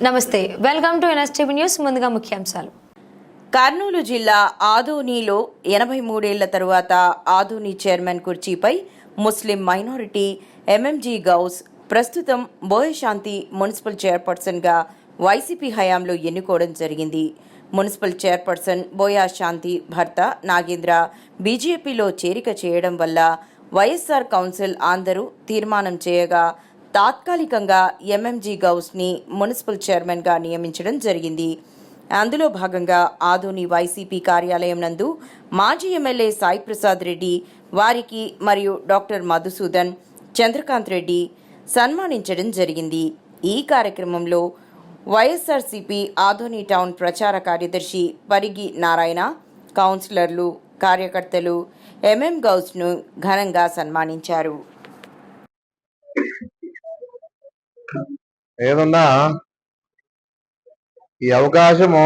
నమస్తే, welcome to NSTV news. ముందుగా ముఖ్యాంశాలు. కర్నూలు జిల్లా ఆదోనిలో 83 ఏళ్ల తరువాత ఆదోని చైర్మన్ కుర్చీపై ముస్లిం మైనారిటీ ఎంఎంజీ గౌస్ ప్రస్తుతం బోయశాంతి మున్సిపల్ చైర్పర్సన్గా వైసీపీ హయాంలో ఎన్నుకోవడం జరిగింది. మున్సిపల్ చైర్పర్సన్ బోయశాంతి భర్త నాగేంద్ర బీజేపీలో చేరిక చేయడం వల్ల వైఎస్ఆర్ కౌన్సిల్ అందరూ తీర్మానం చేయగా తాత్కాలికంగా ఎంఎంజీ గౌస్ని మున్సిపల్ చైర్మన్గా నియమించడం జరిగింది. అందులో భాగంగా ఆదోని వైసీపీ కార్యాలయం నందు మాజీ ఎమ్మెల్యే సాయి ప్రసాద్ రెడ్డి వారికి మరియు డాక్టర్ మధుసూదన్, చంద్రకాంత్ రెడ్డి సన్మానించడం జరిగింది. ఈ కార్యక్రమంలో వైఎస్ఆర్సీపీ ఆదోని టౌన్ ప్రచార కార్యదర్శి పరిగి నారాయణ, కౌన్సిలర్లు, కార్యకర్తలు ఎంఎం గౌస్ను ఘనంగా సన్మానించారు. ఏదన్నా ఈ అవకాశము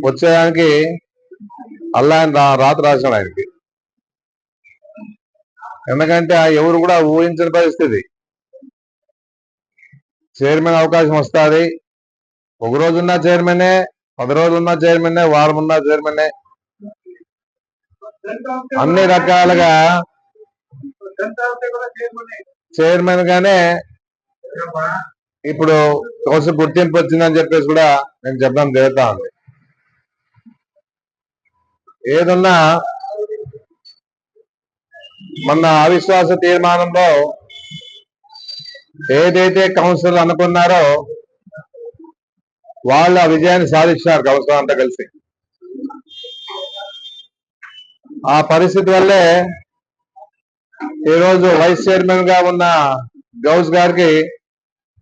వచ్చేదానికి అల్లా ఆయన రాత రాశాడు ఆయనకి. ఎందుకంటే ఎవరు కూడా ఊహించని పరిస్థితి. చైర్మన్ అవకాశం వస్తుంది. ఒక రోజున్న చైర్మనే, 10 రోజులున్న చైర్మనే, వారం ఉన్న చైర్మనే, అన్ని రకాలుగా చైర్మన్ గానే ఇప్పుడు కౌన్సిల్ గుర్తింపు వచ్చిందని చెప్పేసి కూడా నేను చెప్పడం జరుగుతా ఉంది. ఏదన్నా మొన్న అవిశ్వాస తీర్మానంలో ఏదైతే కౌన్సిల్ అనుకున్నారో వాళ్ళు ఆ విజయాన్ని సాధించారు. కౌన్సిల్ అంతా కలిసి ఆ పరిస్థితి వల్లే ఈరోజు వైస్ చైర్మన్ గా ఉన్న గౌస్ గారికి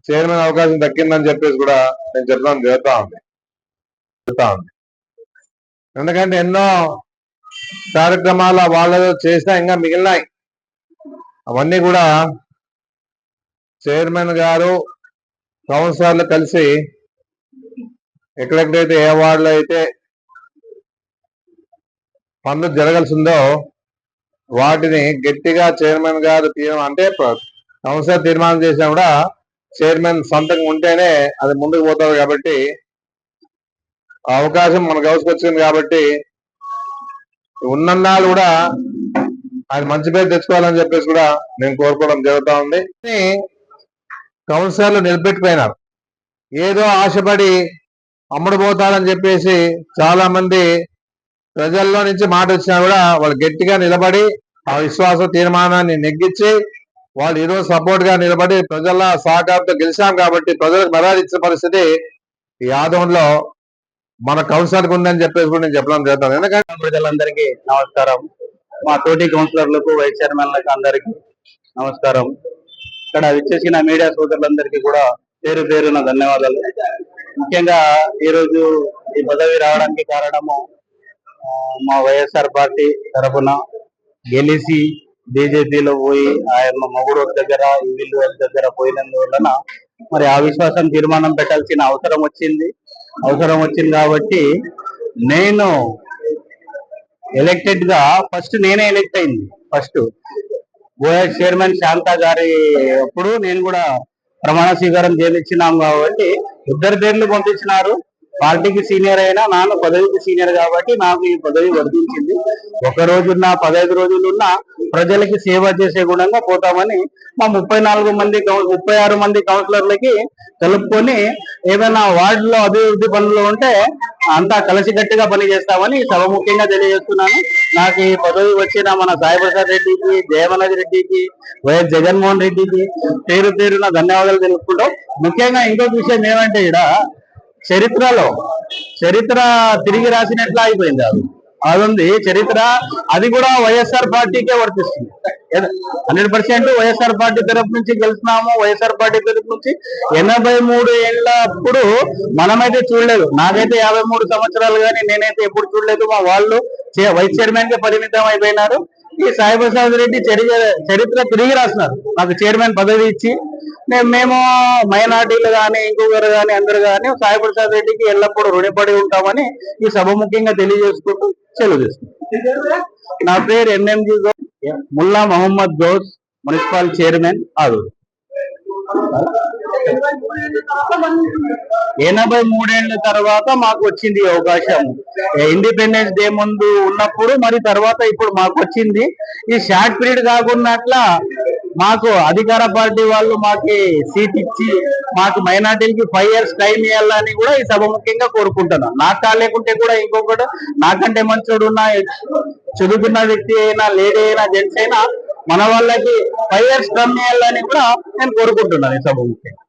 చైర్మన్ అవకాశం దక్కిందని చెప్పేసి కూడా నేను చెప్పడం జరుగుతా ఉంది. ఎందుకంటే ఎన్నో కార్యక్రమాలు వాళ్ళు చేసినా ఇంకా మిగిలినాయి. అవన్నీ కూడా చైర్మన్ గారు కౌన్సిలర్లు కలిసి ఎక్కడెక్కడైతే ఏ వార్డులో అయితే పనులు జరగాల్సిందో వాటిని గట్టిగా చైర్మన్ గారు అంటే కౌన్సిలర్ తీర్మానం చేసినా కూడా చైర్మన్ సంతకం ఉంటేనే అది ముందుకు పోతారు. కాబట్టి ఆ అవకాశం మన గౌస్కి వచ్చింది. కాబట్టి ఉన్నన్నాళ్ళు కూడా ఆయన మంచి పేరు తెచ్చుకోవాలని చెప్పేసి కూడా నేను కోరుకోవడం జరుగుతూ ఉంది. కౌన్సిలర్లు నిలబెట్టిపోయినారు. ఏదో ఆశపడి అమ్ముడుపోతారని చెప్పేసి చాలా మంది ప్రజల్లో నుంచి మాట వచ్చినా కూడా వాళ్ళు గట్టిగా నిలబడి ఆ విశ్వాస తీర్మానాన్ని నెగ్గించి వాళ్ళు ఈరోజు సపోర్ట్ గా నిలబడి ప్రజల సహకారంతో గెలిచాం. కాబట్టి ప్రజలకు మర్యాదించిన పరిస్థితి ఈ ఆదోన్లో మన కౌన్సిలర్కి ఉందని చెప్పేసి కూడా నేను చెప్పడం జరుగుతుంది. ఎందుకంటే ప్రజలందరికీ నమస్కారం. మా తోటి కౌన్సిలర్లకు, వైస్ చైర్మన్లకు అందరికీ నమస్కారం. ఇక్కడ విచ్చేసిన మీడియా సోదరులందరికీ కూడా పేరు పేరున ధన్యవాదాలు. ముఖ్యంగా ఈరోజు ఈ పదవి రావడానికి కారణము మా వైఎస్ఆర్ పార్టీ తరఫున గెలిచి బీజేపీలో పోయి ఆయన మొగుడు దగ్గర వీళ్ళు దగ్గర పోయినందువలన మరి ఆ విశ్వాసం తీర్మానం పెట్టాల్సిన అవసరం వచ్చింది కాబట్టి నేను ఎలక్టెడ్ గా నేనే ఎలక్ట్ అయింది. బోయస్ చైర్మన్ శాంతా గారి అప్పుడు నేను కూడా ప్రమాణ స్వీకారం చేయించినాం. కాబట్టి ఇద్దరు పేర్లు పంపించినారు. పార్టీకి సీనియర్ అయినా నాన్న పదవికి సీనియర్ కాబట్టి నాకు ఈ పదవి వర్తించింది. 1 రోజున్నా 15 రోజులున్నా ప్రజలకి సేవ చేసే గుణంగా పోతామని మా 36 మంది కౌన్సిలర్లకి కలుపుకొని ఏదైనా వార్డులో అభివృద్ధి పనులు ఉంటే అంతా కలిసికట్టుగా పనిచేస్తామని సభ ముఖ్యంగా తెలియజేస్తున్నాను. నాకు ఈ పదవి వచ్చిన మన సాయి ప్రసాద్ రెడ్డికి, జయమనది రెడ్డికి, వైఎస్ జగన్మోహన్ రెడ్డికి పేరు పేరున ధన్యవాదాలు తెలుపుకుంటాం. ముఖ్యంగా ఇంకొక విషయం ఏమంటే చరిత్ర తిరిగి రాసినట్లా అయిపోయింది. అది ఉంది చరిత్ర. అది కూడా వైఎస్ఆర్ పార్టీకే వర్తిస్తుంది. 100% వైఎస్ఆర్ పార్టీ తరఫు నుంచి గెలిచినాము. వైఎస్ఆర్ పార్టీ తరఫు నుంచి 83 ఏళ్ళప్పుడు మనమైతే చూడలేదు. నాకైతే 53 సంవత్సరాలు కానీ నేనైతే ఎప్పుడు చూడలేదు. మా వాళ్ళు వైస్ చైర్మన్ కి పరిమితం అయిపోయినారు. ఈ సాయి ప్రసాద్ రెడ్డి చరిత్ర తిరిగి రాసినారు. నాకు చైర్మన్ పదవి ఇచ్చి మేము మైనార్టీలు కానీ ఇంకొకరు కానీ అందరు కానీ సాయి ప్రసాద్ రెడ్డికి ఎల్లప్పుడూ రుణపడి ఉంటామని ఈ సభ ముఖ్యంగా తెలియజేసుకుంటూ సెలవు తీసుకుంటాం. నా పేరు MMG Ghouse, Mulla Mohammed Ghouse, municipal chairman Aduru. 83 తర్వాత మాకు వచ్చింది ఈ అవకాశం. ఇండిపెండెన్స్ డే ముందు ఉన్నప్పుడు మరి తర్వాత ఇప్పుడు మాకు వచ్చింది. ఈ షార్ట్ పీరియడ్ కాకున్నట్లా మాకు అధికార పార్టీ వాళ్ళు మాకు సీట్ ఇచ్చి మాకు మైనార్టీలకి 5 years టైం ఇవ్వాలని కూడా ఈ సభ ముఖ్యంగా కోరుకుంటున్నాం. నాకు కాలేకుంటే కూడా ఇంకొకటి నాకంటే మంచోడు ఉన్న చదువుకున్న వ్యక్తి అయినా, లేడీ అయినా, జెంట్స్ అయినా మన వాళ్ళకి 5 years టర్మ్ ఇవ్వాలని కూడా నేను కోరుకుంటున్నాను ఈ సభ ముఖ్యంగా.